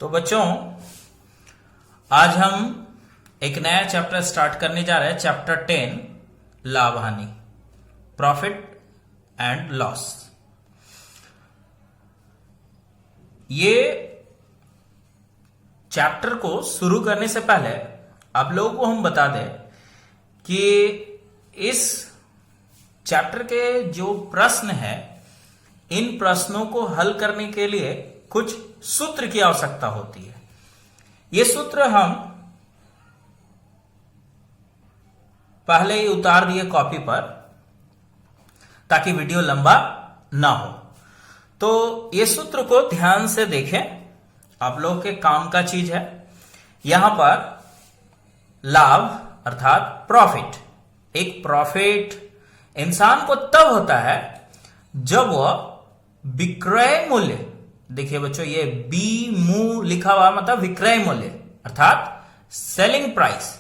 तो बच्चों, आज हम एक नया चैप्टर स्टार्ट करने जा रहे हैं। चैप्टर 10, लाभ हानि, प्रॉफिट एंड लॉस। ये चैप्टर को शुरू करने से पहले आप लोगों को हम बता दें कि इस चैप्टर के जो प्रश्न है, इन प्रश्नों को हल करने के लिए कुछ सूत्र की आवश्यकता होती है। ये सूत्र हम पहले ही उतार दिए कॉपी पर, ताकि वीडियो लंबा ना हो। तो ये सूत्र को ध्यान से देखें, आप लोग के काम का चीज है। यहां पर लाभ अर्थात प्रॉफिट, एक प्रॉफिट इंसान को तब होता है जब वह विक्रय मूल्य, देखिए बच्चों, ये बी मू लिखा हुआ मतलब विक्रय मूल्य अर्थात सेलिंग प्राइस,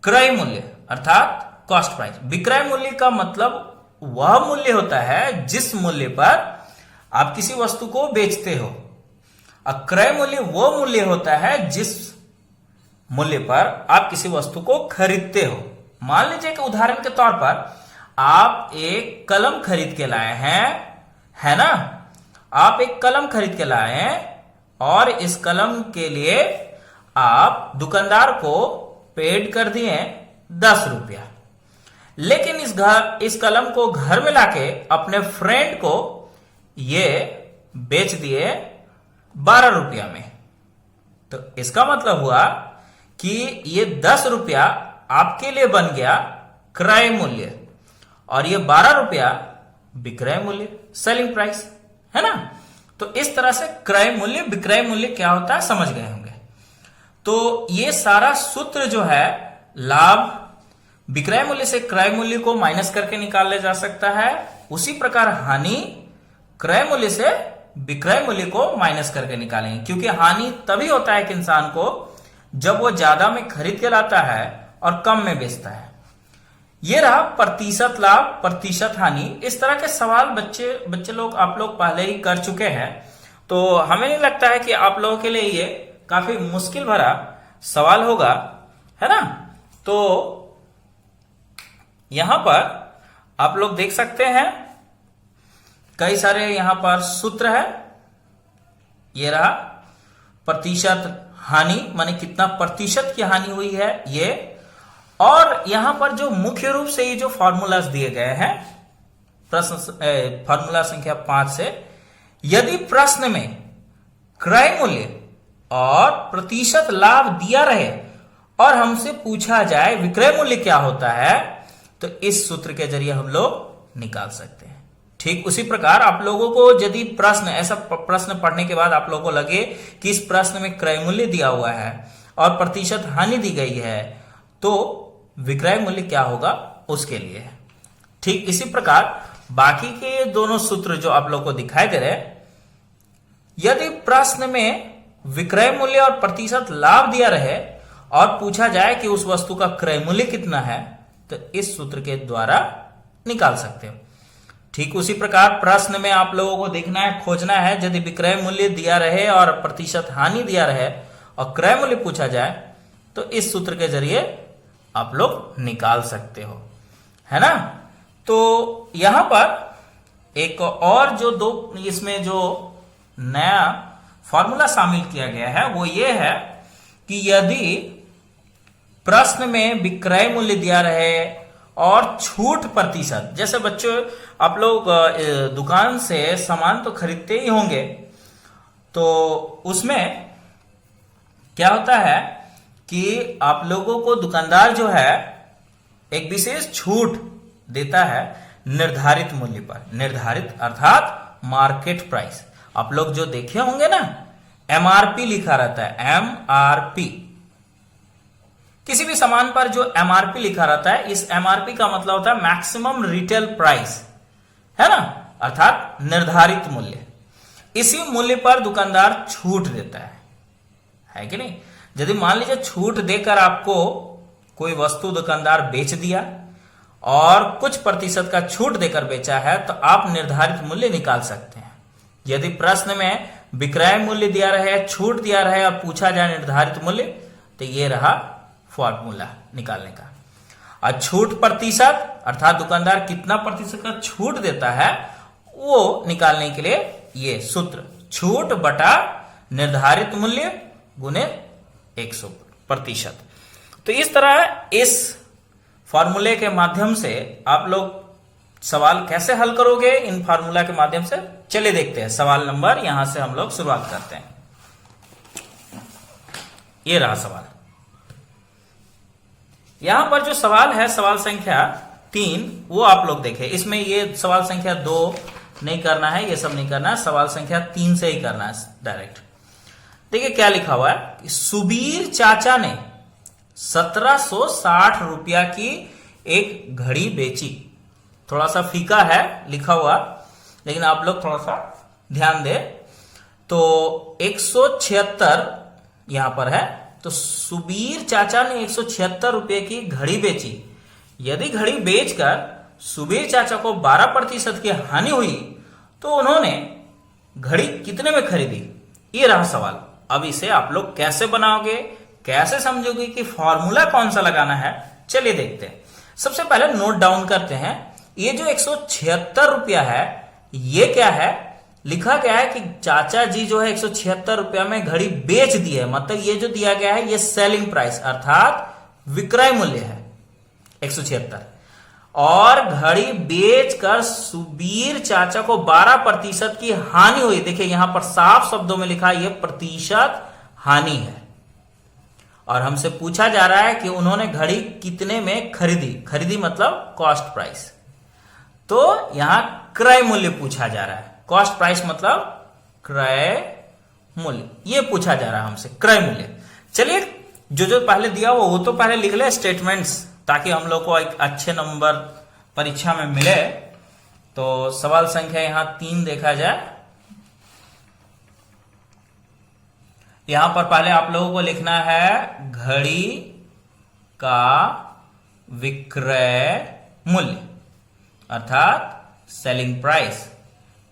क्रय मूल्य अर्थात कॉस्ट प्राइस। विक्रय मूल्य का मतलब वह मूल्य होता है जिस मूल्य पर आप किसी वस्तु को बेचते हो, और क्रय मूल्य वो मूल्य होता है जिस मूल्य पर आप किसी वस्तु को खरीदते हो। मान लीजिए कि उदाहरण के तौर पर आप एक कलम खरीद के लाए हैं, है ना? आप एक कलम खरीद के लाए हैं और इस कलम के लिए आप दुकानदार को पेड कर दिए 10 रुपया, लेकिन इस कलम को घर में लाके अपने फ्रेंड को ये बेच दिए 12 रुपया में। तो इसका मतलब हुआ कि ये 10 रुपया आपके लिए बन गया क्रय मूल्य और ये 12 रुपया विक्रय मूल्य, सेलिंग प्राइस, है ना? तो इस तरह से क्रय मूल्य विक्रय मूल्य क्या होता है समझ गए होंगे। तो ये सारा सूत्र जो है, लाभ विक्रय मूल्य से क्रय मूल्य को माइनस करके निकाला जा सकता है, उसी प्रकार हानि क्रय मूल्य से विक्रय मूल्य को माइनस करके निकालेंगे। क्योंकि हानि तभी होता है कि इंसान को जब वो ज्यादा में खरीद के लाता है और कम में बेचता है। ये रहा प्रतिशत लाभ, प्रतिशत हानि। इस तरह के सवाल बच्चे लोग, आप लोग पहले ही कर चुके हैं, तो हमें नहीं लगता है कि आप लोगों के लिए ये काफी मुश्किल भरा सवाल होगा, है ना? तो यहां पर आप लोग देख सकते हैं कई सारे यहां पर सूत्र है। ये रहा प्रतिशत हानि, माने कितना प्रतिशत की हानि हुई है ये। और यहां पर जो मुख्य रूप से ये जो फॉर्मूलाज दिए गए हैं, प्रश्न फॉर्मूला संख्या 5 से, यदि प्रश्न में क्रय मूल्य और प्रतिशत लाभ दिया रहे और हमसे पूछा जाए विक्रय मूल्य क्या होता है, तो इस सूत्र के जरिए हम लोग निकाल सकते हैं। ठीक उसी प्रकार आप लोगों को यदि ऐसा प्रश्न पढ़ने के बाद आप लोगों को लगे कि इस प्रश्न में क्रय मूल्य दिया हुआ है और प्रतिशत हानि दी गई है, तो विक्रय मूल्य क्या होगा उसके लिए। ठीक इसी प्रकार बाकी के दोनों सूत्र जो आप लोग को दिखाई दे रहे हैं, यदि प्रश्न में विक्रय मूल्य और प्रतिशत लाभ दिया रहे और पूछा जाए कि उस वस्तु का क्रय मूल्य कितना है, तो इस सूत्र के द्वारा निकाल सकते हो। ठीक उसी प्रकार प्रश्न में आप लोगों को देखना है, खोजना है, यदि विक्रय मूल्य दिया रहे और प्रतिशत हानि दिया रहे और क्रय मूल्य पूछा जाए, तो इस सूत्र के जरिए आप लोग निकाल सकते हो, है ना? तो यहां पर एक और जो इसमें जो नया फॉर्मूला शामिल किया गया है वो ये है कि यदि प्रश्न में विक्रय मूल्य दिया रहे और छूट प्रतिशत, जैसे बच्चों आप लोग दुकान से सामान तो खरीदते ही होंगे, तो उसमें क्या होता है कि आप लोगों को दुकानदार जो है एक विशेष छूट देता है निर्धारित मूल्य पर। निर्धारित अर्थात मार्केट प्राइस। आप लोग जो देखे होंगे ना, एमआरपी लिखा रहता है, एमआरपी। किसी भी सामान पर जो एमआरपी लिखा रहता है, इस एमआरपी का मतलब होता है मैक्सिमम रिटेल प्राइस, है ना? अर्थात निर्धारित मूल्य। इसी मूल्य पर दुकानदार छूट देता है कि नहीं? यदि मान लीजिए छूट देकर आपको कोई वस्तु दुकानदार बेच दिया और कुछ प्रतिशत का छूट देकर बेचा है, तो आप निर्धारित मूल्य निकाल सकते हैं। यदि प्रश्न में विक्रय मूल्य दिया रहे, छूट दिया रहे और पूछा जाए निर्धारित मूल्य, तो ये रहा फॉर्मूला निकालने का। और छूट प्रतिशत अर्थात दुकानदार कितना प्रतिशत का छूट देता है वो निकालने के लिए ये सूत्र, छूट बटा निर्धारित मूल्य गुने 100%। तो इस तरह इस फॉर्मूले के माध्यम से आप लोग सवाल कैसे हल करोगे इन फार्मूला के माध्यम से, चलिए देखते हैं। सवाल नंबर यहां से हम लोग शुरुआत करते हैं। ये रहा सवाल। यहां पर जो सवाल है सवाल संख्या 3 वो आप लोग देखें। इसमें ये सवाल संख्या 2 नहीं करना है, ये सब नहीं करना है, सवाल संख्या 3 से ही करना है डायरेक्ट। देखिए क्या लिखा हुआ है, सुबीर चाचा ने 1760 रुपया की एक घड़ी बेची। थोड़ा सा फीका है लिखा हुआ, लेकिन आप लोग थोड़ा सा ध्यान दे। तो 176 यहां पर है, तो सुबीर चाचा ने 176 रुपये की घड़ी बेची। यदि घड़ी बेचकर सुबीर चाचा को 12% की हानि हुई तो उन्होंने घड़ी कितने में खरीदी? ये रहा सवाल। अब इसे आप लोग कैसे बनाओगे, कैसे समझोगे कि फॉर्मूला कौन सा लगाना है, चलिए देखते हैं। सबसे पहले नोट डाउन करते हैं। ये जो 176 रुपया है ये क्या है, लिखा गया है कि चाचा जी जो है 176 रुपया में घड़ी बेच दी है, मतलब ये जो दिया गया है ये सेलिंग प्राइस अर्थात विक्रय मूल्य है 176, और घड़ी बेचकर सुबीर चाचा को 12% की हानि हुई। देखिए यहां पर साफ शब्दों में लिखा है ये प्रतिशत हानि है, और हमसे पूछा जा रहा है कि उन्होंने घड़ी कितने में खरीदी। खरीदी मतलब कॉस्ट प्राइस, तो यहां क्रय मूल्य पूछा जा रहा है। कॉस्ट प्राइस मतलब क्रय मूल्य, ये पूछा जा रहा है हमसे क्रय मूल्य। चलिए जो पहले दिया वो तो पहले लिख ले स्टेटमेंट्स, ताकि हम लोग को एक अच्छे नंबर परीक्षा में मिले। तो सवाल संख्या यहां 3 देखा जाए। यहां पर पहले आप लोगों को लिखना है घड़ी का विक्रय मूल्य अर्थात सेलिंग प्राइस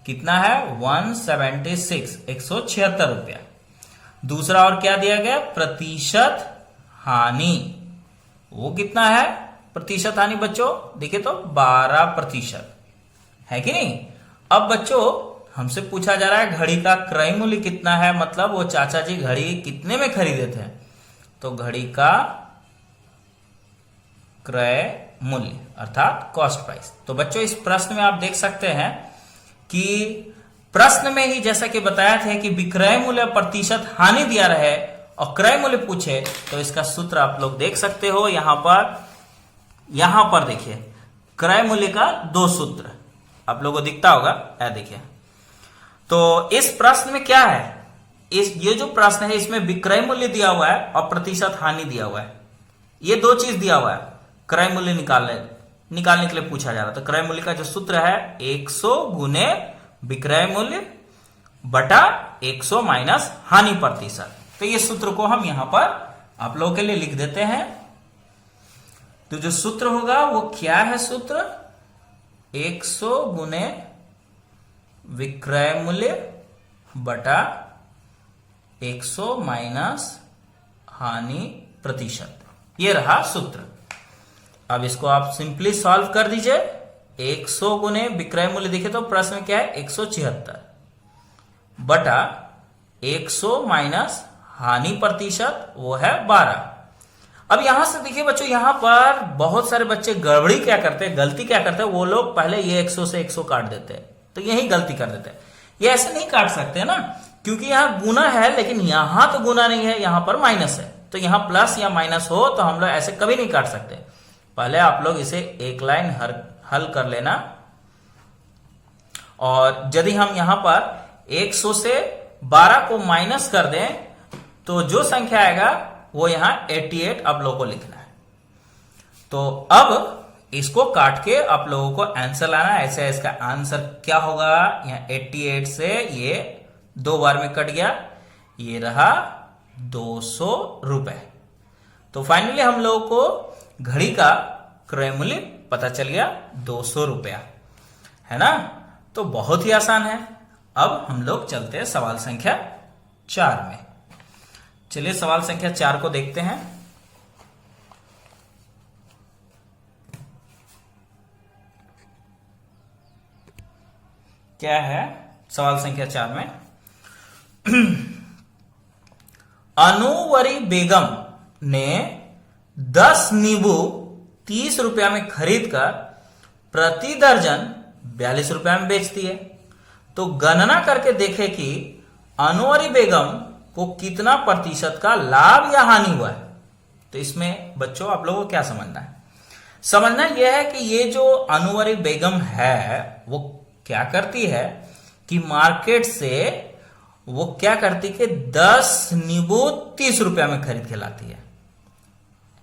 कितना है 176 176 रुपया। दूसरा और क्या दिया गया, प्रतिशत हानि, वो कितना है प्रतिशत हानि बच्चों, देखिए तो 12% है कि नहीं। अब बच्चों हमसे पूछा जा रहा है घड़ी का क्रय मूल्य कितना है, मतलब वो चाचा जी घड़ी कितने में खरीदे थे, तो घड़ी का क्रय मूल्य अर्थात कॉस्ट प्राइस। तो बच्चों इस प्रश्न में आप देख सकते हैं कि प्रश्न में ही जैसा कि बताया था कि विक्रय मूल्य प्रतिशत हानि दिया रहे और क्रय मूल्य पूछे, तो इसका सूत्र आप लोग देख सकते हो। यहां पर देखिए क्रय मूल्य का 2 सूत्र आप लोगों को दिखता होगा, देखिए। तो इस प्रश्न में क्या है, ये जो प्रश्न है इसमें विक्रय मूल्य दिया हुआ है और प्रतिशत हानि दिया हुआ है, ये 2 चीज दिया हुआ है। क्रय मूल्य निकालने के लिए पूछा जा रहा है, तो क्रय मूल्य का जो सूत्र है 100 गुने विक्रय मूल्य बटा 100 माइनस हानि प्रतिशत। तो ये सूत्र को हम यहां पर आप लोगों के लिए लिख देते हैं। तो जो सूत्र होगा वो क्या है, सूत्र 100 गुने विक्रय मूल्य बटा 100 माइनस हानि प्रतिशत, ये रहा सूत्र। अब इसको आप सिंपली सॉल्व कर दीजिए। 100 गुने विक्रय मूल्य देखे तो प्रश्न में क्या है 176 बटा 100 माइनस हानि प्रतिशत वो है 12। अब यहां से देखिए बच्चों, यहां पर बहुत सारे बच्चे गड़बड़ी क्या करते हैं, गलती क्या करते हैं, वो लोग पहले ये 100 से 100 काट देते हैं, तो यही गलती कर देते हैं। ये ऐसे नहीं काट सकते ना, क्योंकि यहां गुना है, लेकिन यहां तो गुना नहीं है, यहां पर माइनस है। तो यहां प्लस या माइनस हो तो हम लोग ऐसे कभी नहीं काट सकते। पहले आप लोग इसे एक लाइन हल कर लेना, और यदि हम यहां पर 100 से 12 को माइनस कर दें तो जो संख्या आएगा वो यहां 88 आप लोगों को लिखना है। तो अब इसको काट के आप लोगों को आंसर लाना है। ऐसे इसका आंसर क्या होगा, यहां 88 से ये 2 बार में कट गया, ये रहा 200 रुपए। तो फाइनली हम लोगों को घड़ी का क्रय मूल्य पता चल गया 200 रुपया, है ना। तो बहुत ही आसान है। अब हम लोग चलते हैं सवाल संख्या 4 में। चलिए सवाल संख्या 4 को देखते हैं। क्या है सवाल संख्या 4 में? अनुवरी बेगम ने 10 नींबू 30 रुपया में खरीदकर प्रति दर्जन 42 रुपया में बेच दिए। तो गणना करके देखे कि अनुवरी बेगम को कितना प्रतिशत का लाभ या हानि हुआ है। तो इसमें बच्चों आप लोगों को क्या समझना है? समझना यह है कि ये जो अनुवरी बेगम है वो क्या करती है कि मार्केट से वो क्या करती कि 10 नींबू 30 रुपया में खरीद के लाती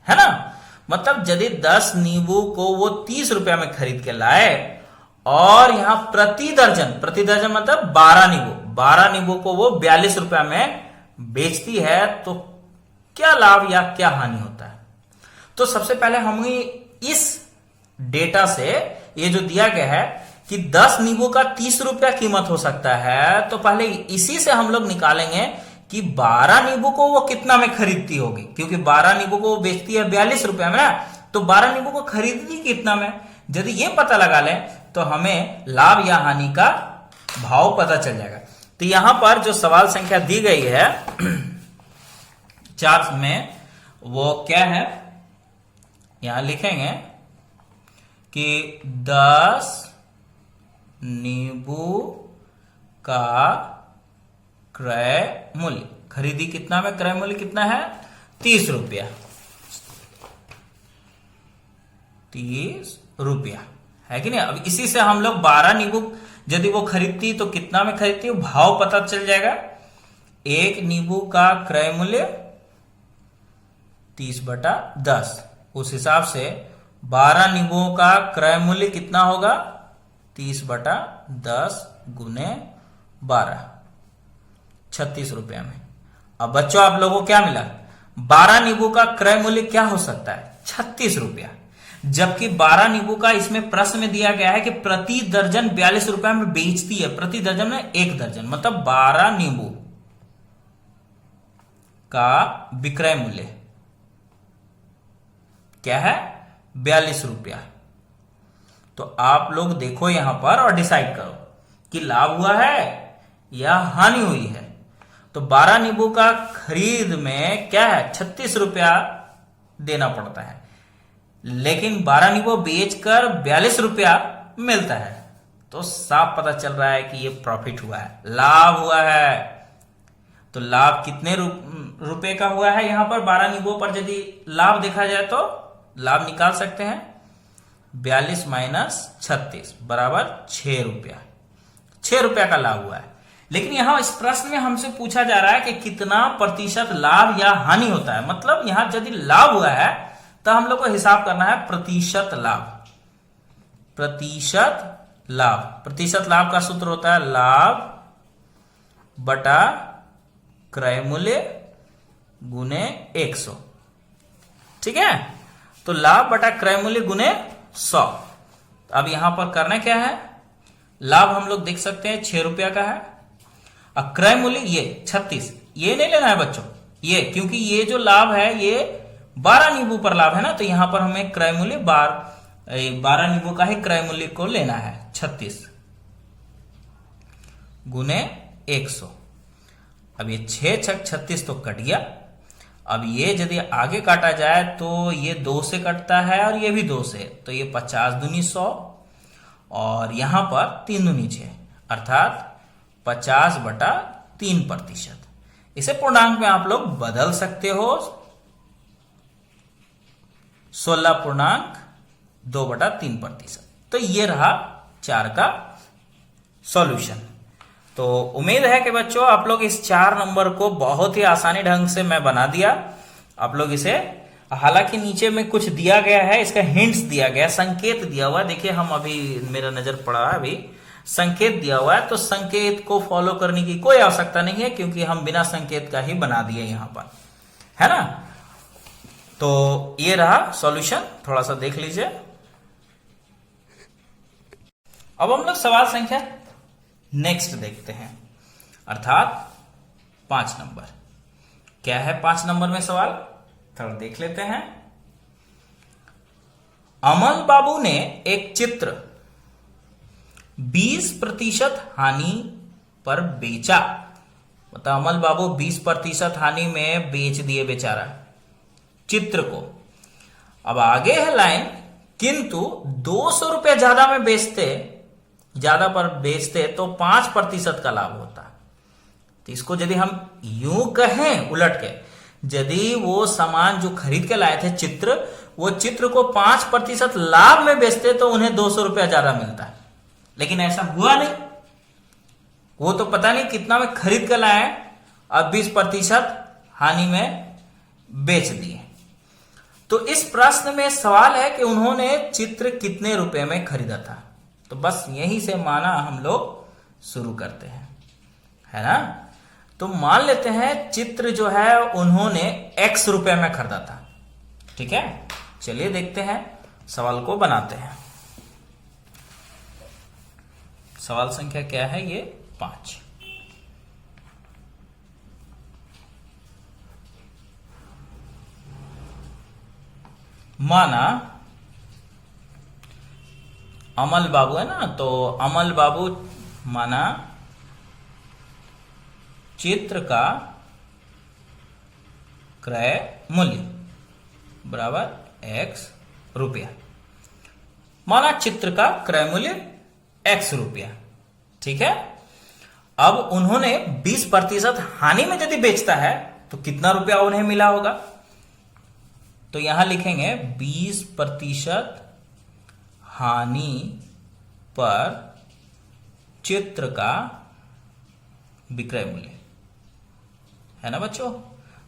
है ना। मतलब यदि 10 नींबू को वो 30 रुपया में खरीद के लाए और यहां प्रति दर्जन मतलब 12 नींबू को वो 42 रुपया में बेचती है, तो क्या लाभ या क्या हानि होता है? तो सबसे पहले हम इस डेटा से, ये जो दिया गया है कि 10 नींबू का 30 रुपया कीमत हो सकता है, तो पहले इसी से हम लोग निकालेंगे कि 12 नींबू को वो कितना में खरीदती होगी, क्योंकि 12 नींबू को वो बेचती है 42 रुपया में ना, तो 12 नींबू को खरीदती कितना में। यदि ये पता लगा लें तो हमें लाभ या हानि का भाव पता चल जाएगा। तो यहां पर जो सवाल संख्या दी गई है 4 में, वो क्या है, यहां लिखेंगे कि 10 नींबू का क्रय मूल्य, खरीदी कितना में, क्रय मूल्य कितना है 30 रुपया, 30 रुपया है कि नहीं। अब इसी से हम लोग 12 नींबू यदि वो खरीदती तो कितना में खरीदती, भाव पता चल जाएगा। 1 नींबू का क्रय मूल्य 30/10, उस हिसाब से 12 नींबुओं का क्रय मूल्य कितना होगा 30/10 गुने 12, 36 रुपया में। अब बच्चों आप लोगों को क्या मिला? 12 नींबू का क्रय मूल्य क्या हो सकता है 36 रुपया, जबकि 12 नींबू का इसमें प्रश्न में दिया गया है कि प्रति दर्जन 42 रुपया में बेचती है। प्रति दर्जन में 1 दर्जन, मतलब 12 नींबू का विक्रय मूल्य क्या है 42 रुपया। तो आप लोग देखो यहां पर और डिसाइड करो कि लाभ हुआ है या हानि हुई है। तो 12 नींबू का खरीद में क्या है 36 रुपया देना पड़ता है, लेकिन 12 नींबू बेचकर 42 रुपया मिलता है। तो साफ पता चल रहा है कि ये प्रॉफिट हुआ है, लाभ हुआ है। तो लाभ कितने रुपए का हुआ है? यहां पर 12 नींबू पर यदि लाभ देखा जाए तो लाभ निकाल सकते हैं, 42 माइनस 36 बराबर 6 रुपया, 6 रुपया का लाभ हुआ है। लेकिन यहां इस प्रश्न में हमसे पूछा जा रहा है कि कितना प्रतिशत लाभ या हानि होता है। मतलब यहां यदि लाभ हुआ है तो हम लोग को हिसाब करना है प्रतिशत लाभ। प्रतिशत लाभ का सूत्र होता है लाभ बटा क्रय मूल्य गुने 100। ठीक है, तो लाभ बटा क्रय मूल्य गुने 100। अब यहां पर करना क्या है, लाभ हम लोग देख सकते हैं 6 रुपया का है, और क्रय मूल्य ये 36, ये नहीं लेना है बच्चों, ये क्योंकि ये जो लाभ है ये 12 नींबू पर लाभ है ना, तो यहां पर हमें क्रय मूल्य 12 नींबू का ही क्रय मूल्य को लेना है 36 गुने 100। अब ये 6 छक 36 तो कट गया। अब ये यदि आगे काटा जाए तो ये 2 से कटता है और ये भी 2 से, तो ये 50 दूनी 100 और यहां पर 3 दूनी 6, अर्थात 50/3%। इसे पूर्णांक में आप लोग बदल सकते हो, 16.2/3%। तो ये रहा 4 का सॉल्यूशन। तो उम्मीद है कि बच्चों आप लोग इस 4 नंबर को बहुत ही आसानी ढंग से मैं बना दिया। आप लोग इसे, हालांकि नीचे में कुछ दिया गया है, इसका हिंट्स दिया गया है, संकेत दिया हुआ है। देखिए हम अभी, मेरा नजर पड़ा है अभी, संकेत दिया हुआ है, तो संकेत को फॉलो करने की कोई आवश्यकता नहीं है, क्योंकि हम बिना संकेत का ही बना दिए यहां पर, है ना। तो ये रहा सॉल्यूशन, थोड़ा सा देख लीजिए। अब हम लोग सवाल संख्या नेक्स्ट देखते हैं, अर्थात 5 नंबर। क्या है 5 नंबर में सवाल, थोड़ा देख लेते हैं। अमल बाबू ने एक चित्र 20% हानि पर बेचा। मतलब अमल बाबू 20% हानि में बेच दिए बेचारा चित्र को। अब आगे है लाइन, किंतु 200 रुपये ज्यादा में बेचते, ज्यादा पर बेचते तो 5% का लाभ होता। तो इसको यदि हम यूं कहें उलट के, यदि वो सामान जो खरीद के लाए थे चित्र, वो चित्र को 5% लाभ में बेचते तो उन्हें 200 रुपया ज्यादा मिलता। लेकिन ऐसा हुआ नहीं, वो तो पता नहीं कितना में खरीद के लाए और 20% हानि में बेच दिए। तो इस प्रश्न में सवाल है कि उन्होंने चित्र कितने रुपए में खरीदा था। तो बस यहीं से माना हम लोग शुरू करते हैं, है ना। तो मान लेते हैं चित्र जो है उन्होंने x रुपए में खरीदा था। ठीक है, चलिए देखते हैं, सवाल को बनाते हैं। सवाल संख्या क्या है, ये 5। माना अमल बाबू है ना, तो अमल बाबू माना चित्र का क्रय मूल्य बराबर x रुपया। माना चित्र का क्रय मूल्य x रुपया। ठीक है, अब उन्होंने 20% हानि में यदि बेचता है तो कितना रुपया उन्हें मिला होगा। तो यहां लिखेंगे 20% हानि पर चित्र का विक्रय मूल्य, है ना बच्चों।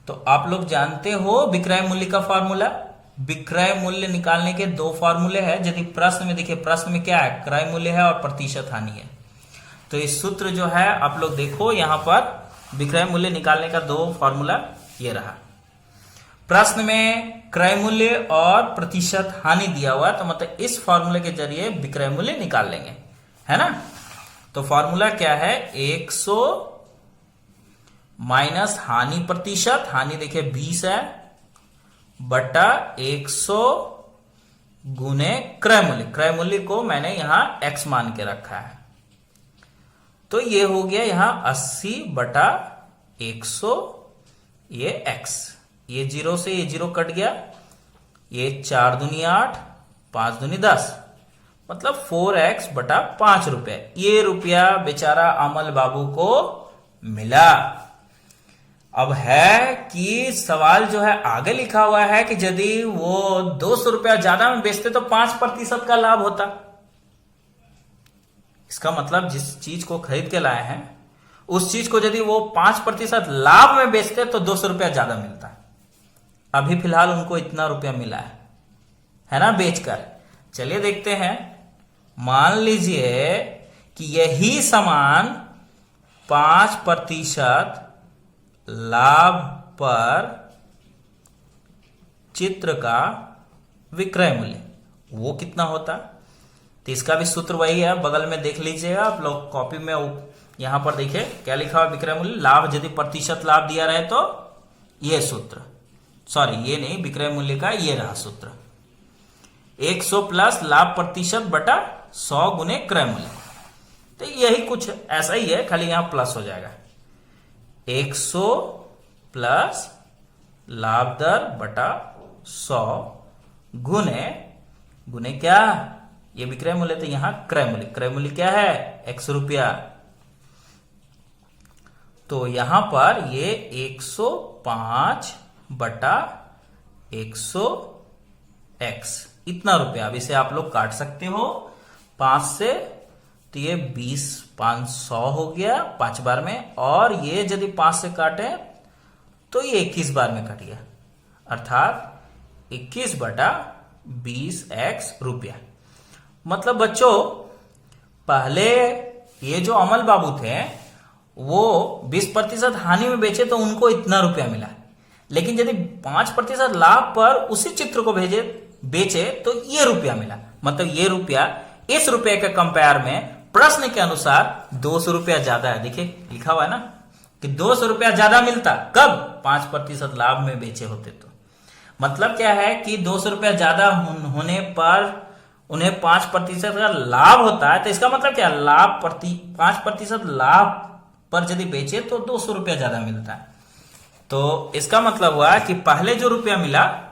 तो आप लोग जानते हो विक्रय मूल्य का फॉर्मूला। विक्रय मूल्य निकालने के 2 फॉर्मूले हैं। यदि प्रश्न में देखिए, प्रश्न में क्या है, क्रय मूल्य है और प्रतिशत हानि है। तो इस सूत्र जो है आप लोग देखो, यहां पर विक्रय मूल्य निकालने का 2 फॉर्मूला ये रहा। प्रश्न में क्रय मूल्य और प्रतिशत हानि दिया हुआ, तो मतलब इस फॉर्मूले के जरिए विक्रय मूल्य निकाल लेंगे, है ना। तो फॉर्मूला क्या है, 100 माइनस हानि प्रतिशत, हानि देखिए 20 है, बटा 100 गुने क्रय मूल्य। क्रय मूल्य को मैंने यहां x मान के रखा है। तो ये हो गया यहां 80 बटा 100, ये x, ये 0 से ये 0 कट गया, ये 4 दूनी 8, 5 दूनी 10, मतलब 4x बटा 5 रुपए। ये रुपया बेचारा अमल बाबू को मिला। अब है कि सवाल जो है आगे लिखा हुआ है कि यदि वो 200 रुपया ज्यादा में बेचते तो 5% का लाभ होता। इसका मतलब जिस चीज को खरीद के लाए हैं उस चीज को यदि वो 5% लाभ में बेचते तो 200 रुपया ज्यादा मिलता। अभी फिलहाल उनको इतना रुपया मिला है ना, बेचकर। चलिए देखते हैं, मान लीजिए कि यही सामान 5% लाभ पर चित्र का विक्रय मूल्य, वो कितना होता। तो इसका भी सूत्र वही है, बगल में देख लीजिएगा आप लोग कॉपी में। यहां पर देखिए क्या लिखा हुआ, विक्रय मूल्य लाभ यदि प्रतिशत लाभ दिया रहे तो ये सूत्र, सॉरी ये नहीं, विक्रय मूल्य का ये रहा सूत्र, 100 प्लस लाभ प्रतिशत बटा 100 गुने क्रय मूल्य। तो यही कुछ ऐसा ही है, खाली यहां प्लस हो जाएगा। 100 प्लस लाभ दर बटा 100 गुने, गुने क्या, ये विक्रय मूल्य, तो यहां क्रय मूल्य। क्रय मूल्य क्या है, x रुपया। तो यहां पर ये 105 बटा 100x, इतना रुपया। अब इसे आप लोग काट सकते हो 5 से, तो ये 20 500 हो गया 5 बार में, और ये यदि 5 से काटे तो ये 21 बार में कट गया, अर्थात 21 बटा 20x रुपया। मतलब बच्चों पहले ये जो अमल बाबू थे वो 20% हानि में बेचे तो उनको इतना रुपया मिला, लेकिन यदि 5% लाभ पर उसी चित्र को बेचे तो ये रुपया मिला। मतलब ये रुपया इस रुपये के कंपेयर में प्रश्न के अनुसार 200 रुपया ज्यादा है। देखिए लिखा हुआ है ना कि 200 रुपया ज्यादा मिलता, कब? 5% लाभ में बेचे होते तो। मतलब क्या है कि 200 रुपया ज्यादा होने पर उन्हें 5% का लाभ होता है। तो इसका मतलब क्या? 5% लाभ पर यदि बेचे तो 200 रुपया ज्यादा मिलता है। तो इसका मतलब हुआ कि पहले जो रुपया मिला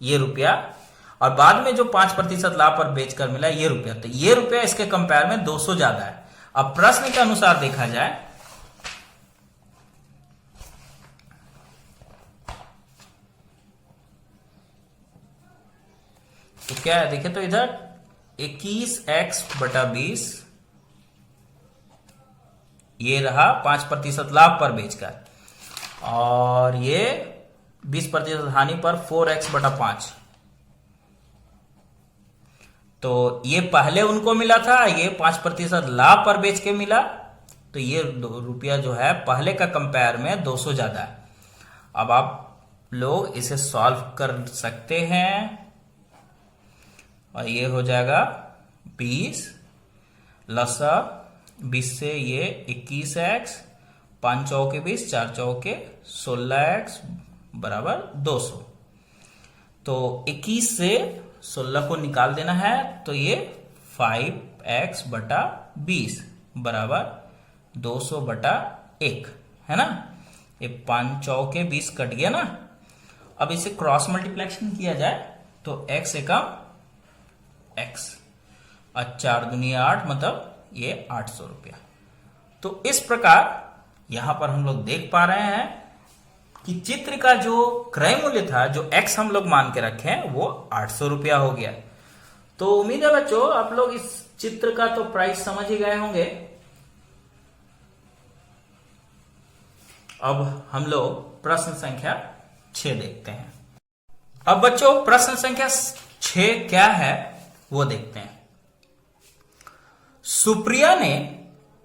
ये रुपया, और बाद में जो 5% लाभ पर बेचकर मिला ये रुपया, तो ये रुपया इसके कंपेयर में 200 ज्यादा है। अब प्रश्न के अनुसार देखा जाए तो क्या है, देखिए तो इधर 21x/20 ये रहा 5% लाभ पर बेचकर, और ये 20% हानि पर 4x/5। तो ये पहले उनको मिला था, ये 5% लाभ पर बेच के मिला, तो ये रुपया जो है पहले का कंपेयर में 200 ज्यादा है। अब आप लोग इसे सॉल्व कर सकते हैं, और ये हो जाएगा 20 लसा 20 से ये 21x, 5 चौके 20, 4 चौके 16x बराबर 200। तो 21 से 16 को निकाल देना है, तो ये 5x/20 बराबर 200/1 है ना। ये 5 चौके 20 कट गया ना। अब इसे क्रॉस मल्टीप्लेक्शन किया जाए तो x एकम x, और 4 दूनी 8, मतलब ये 800 रुपया। तो इस प्रकार यहां पर हम लोग देख पा रहे हैं कि चित्र का जो क्रय मूल्य था, जो x हम लोग मान के रखे हैं, वो 800 रुपया हो गया। तो उम्मीद है बच्चों आप लोग इस चित्र का तो प्राइस समझ ही गए होंगे। अब हम लोग प्रश्न संख्या 6 देखते हैं। अब बच्चों प्रश्न संख्या 6 क्या है वो देखते हैं। सुप्रिया ने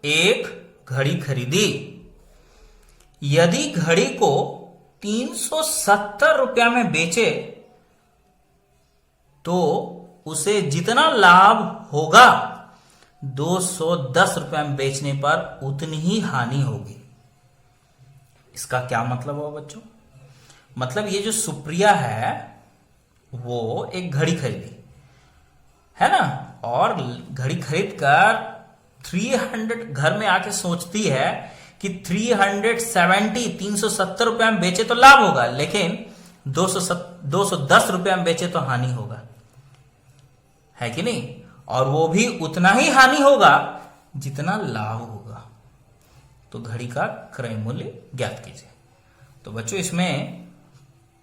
एक घड़ी खरीदी। यदि घड़ी को 370 रुपया में बेचे तो उसे जितना लाभ होगा 210 रुपया में बेचने पर उतनी ही हानि होगी। इसका क्या मतलब हुआ बच्चों? मतलब ये जो सुप्रिया है वो एक घड़ी खरीदी है ना, और घड़ी खरीद कर 300 घर में आके सोचती है कि 370 रुपया में बेचे तो लाभ होगा, लेकिन 210 रुपया में बेचे तो हानि होगा, है कि नहीं? और वो भी उतना ही हानि होगा जितना लाभ होगा। तो घड़ी का क्रय मूल्य ज्ञात कीजिए। तो बच्चों इसमें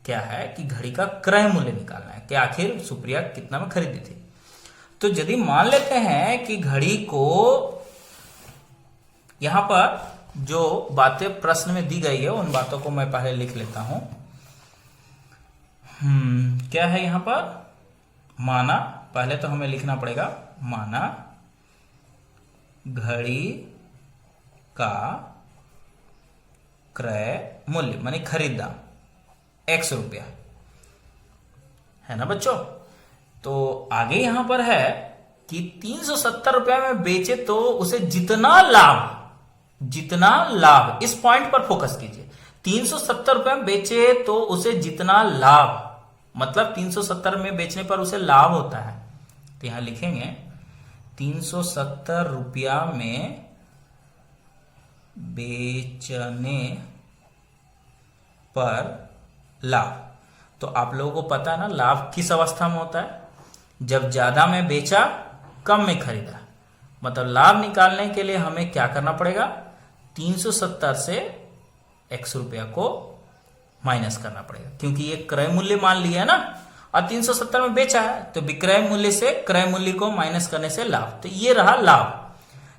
क्या है कि घड़ी का क्रय मूल्य निकालना है कि आखिर सुप्रिया कितना में खरीदी थी। तो यदि मान लेते हैं कि घड़ी को, यहां पर जो बातें प्रश्न में दी गई है उन बातों को मैं पहले लिख लेता हूं। क्या है यहां पर? माना, पहले तो हमें लिखना पड़ेगा, माना घड़ी का क्रय मूल्य माने खरीदा x रुपया, है ना बच्चों। तो आगे यहां पर है कि 370 रुपया में बेचे तो उसे जितना लाभ, इस पॉइंट पर फोकस कीजिए। 370 रुपया में बेचे तो उसे जितना लाभ, मतलब 370 में बेचने पर उसे लाभ होता है। तो यहां लिखेंगे 370 रुपया में बेचने पर लाभ। तो आप लोगों को पता है ना लाभ किस अवस्था में होता है? जब ज्यादा में बेचा कम में खरीदा। मतलब लाभ निकालने के लिए हमें क्या करना पड़ेगा? 370 से x रुपया को माइनस करना पड़ेगा, क्योंकि ये क्रय मूल्य मान लिया है ना, और 370 में बेचा है तो विक्रय मूल्य से क्रय मूल्य को माइनस करने से लाभ। तो ये रहा लाभ।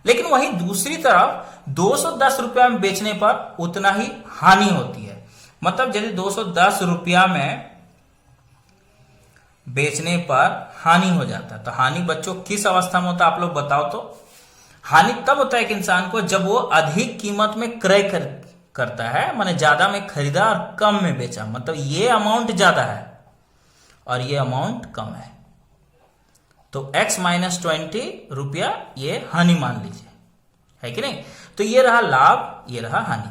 लेकिन वहीं दूसरी तरफ 210 रुपया में बेचने पर उतना ही हानि होती है। मतलब यदि 210 रुपया में बेचने पर हानि हो जाता है, तो हानि बच्चों किस अवस्था में होता है आप लोग बताओ तो? हानि तब होता है एक इंसान को जब वो अधिक कीमत में क्रय करता है, माने ज्यादा में खरीदा और कम में बेचा। मतलब ये अमाउंट ज्यादा है और ये अमाउंट कम है, तो x माइनस 20 रुपया ये हानि मान लीजिए, है कि नहीं। तो ये रहा लाभ, ये रहा हानि।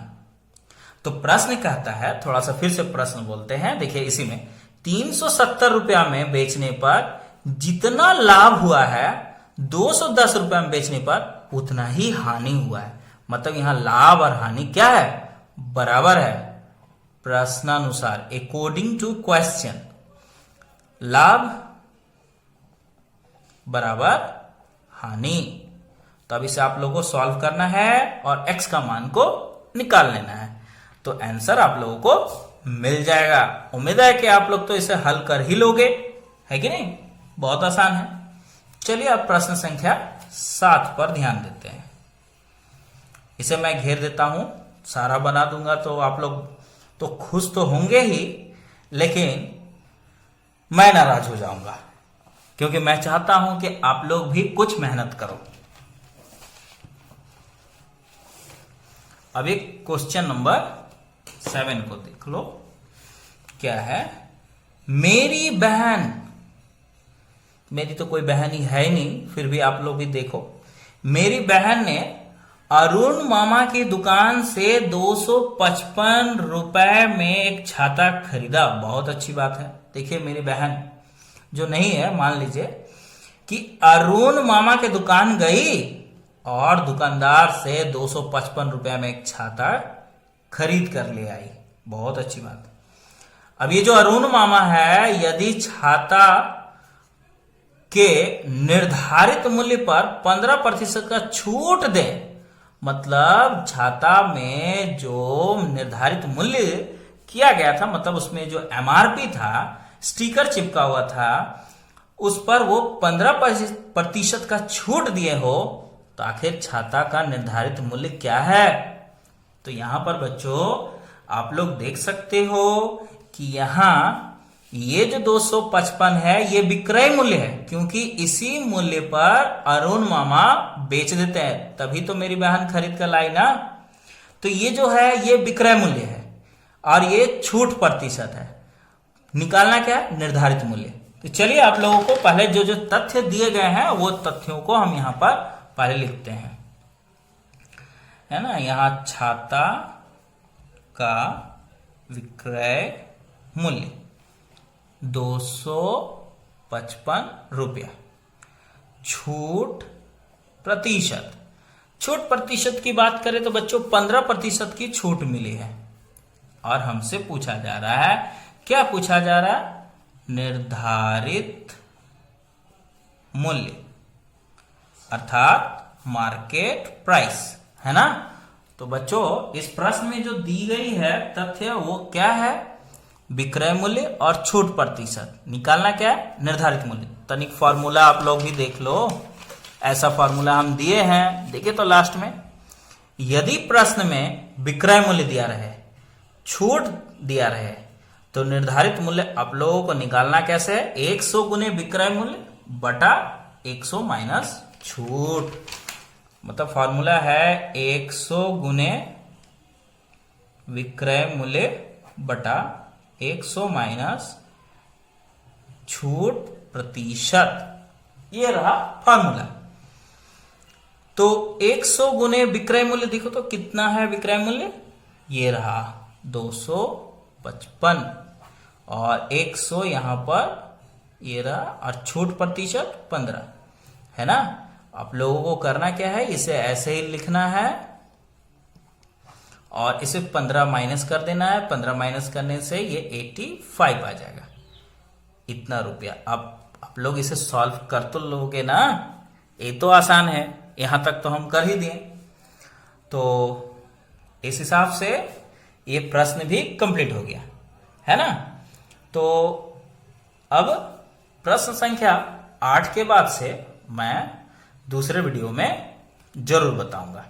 तो प्रश्न कहता है, थोड़ा सा फिर से प्रश्न बोलते हैं, देखिए इसी में 370 रुपया में बेचने पर जितना लाभ हुआ है 210 रुपया में बेचने पर उतना ही हानि हुआ है। मतलब यहां लाभ और हानि क्या है, बराबर है। प्रश्नानुसार अकॉर्डिंग टू क्वेश्चन, लाभ बराबर हानि। तो अब इसे आप लोगों को सॉल्व करना है और x का मान को निकाल लेना है, तो आंसर आप लोगों को मिल जाएगा। उम्मीद है कि आप लोग तो इसे हल कर ही लोगे, है कि नहीं, बहुत आसान है। चलिए अब प्रश्न संख्या 7 पर ध्यान देते हैं। इसे मैं घेर देता हूं, सारा बना दूंगा तो आप लोग तो खुश तो होंगे ही, लेकिन मैं नाराज हो जाऊंगा, क्योंकि मैं चाहता हूं कि आप लोग भी कुछ मेहनत करो। अभी क्वेश्चन नंबर 7 को देख लो, क्या है। मेरी बहन, मेरी तो कोई बहन ही है नहीं, फिर भी आप लोग भी देखो। मेरी बहन ने अरुण मामा की दुकान से 255 रुपए में एक छाता खरीदा। बहुत अच्छी बात है। देखिए मेरी बहन जो नहीं है, मान लीजिए कि अरुण मामा के दुकान गई और दुकानदार से 255 रुपए में एक छाता खरीद कर ले आई। बहुत अच्छी बात। अब ये जो अरुण मामा है, यदि छाता के निर्धारित मूल्य पर 15% का छूट दे, मतलब छाता में जो निर्धारित मूल्य किया गया था, मतलब उसमें जो MRP था, स्टिकर चिपका हुआ था, उस पर वो 15% का छूट दिए हो, तो आखिर छाता का निर्धारित मूल्य क्या है। तो यहां पर बच्चों आप लोग देख सकते हो कि यहां ये जो 255 है ये विक्रय मूल्य है, क्योंकि इसी मूल्य पर अरुण मामा बेच देते हैं, तभी तो मेरी बहन खरीद कर लाई ना। तो ये जो है ये विक्रय मूल्य है और ये छूट प्रतिशत है। निकालना क्या है, निर्धारित मूल्य। तो चलिए आप लोगों को पहले जो जो तथ्य दिए गए हैं वो तथ्यों को हम यहां पर पहले लिखते हैं, है ना। यहां छाता का विक्रय मूल्य 255 रुपया। छूट प्रतिशत, छूट प्रतिशत की बात करें तो बच्चों 15% की छूट मिली है। और हमसे पूछा जा रहा है, क्या पूछा जा रहा है, निर्धारित मूल्य अर्थात मार्केट प्राइस, है ना। तो बच्चों इस प्रश्न में जो दी गई है तथ्य वो क्या है, विक्रय मूल्य और छूट प्रतिशत। निकालना क्या है, निर्धारित मूल्य। तनिक फॉर्मूला आप लोग भी देख लो, ऐसा फॉर्मूला हम दिए हैं, देखिए तो लास्ट में। यदि प्रश्न में विक्रय मूल्य दिया रहे, छूट दिया रहे, तो निर्धारित मूल्य आप लोगों को निकालना कैसे है, 100 गुने विक्रय मूल्य बटा 100 माइनस छूट। मतलब फॉर्मूला है 100 गुने विक्रय मूल्य बटा 100 माइनस छूट प्रतिशत। ये रहा फॉर्मूला। तो 100 गुने विक्रय मूल्य देखो तो कितना है विक्रय मूल्य, ये रहा 255 और 100 यहां पर ये रहा, और छूट प्रतिशत 15, है ना। आप लोगों को करना क्या है, इसे ऐसे ही लिखना है और इसे 15 माइनस कर देना है। 15 माइनस करने से ये 85 आ जाएगा, इतना रुपया। आप लोग इसे सॉल्व कर तो लोगे ना, ये तो आसान है, यहां तक तो हम कर ही दिए। तो इस हिसाब से ये प्रश्न भी कंप्लीट हो गया, है ना। तो अब प्रश्न संख्या 8 के बाद से मैं दूसरे वीडियो में जरूर बताऊंगा।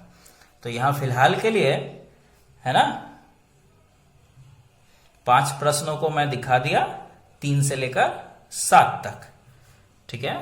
तो यहां फिलहाल के लिए, है ना, 5 प्रश्नों को मैं दिखा दिया, 3 से लेकर 7 तक, ठीक है।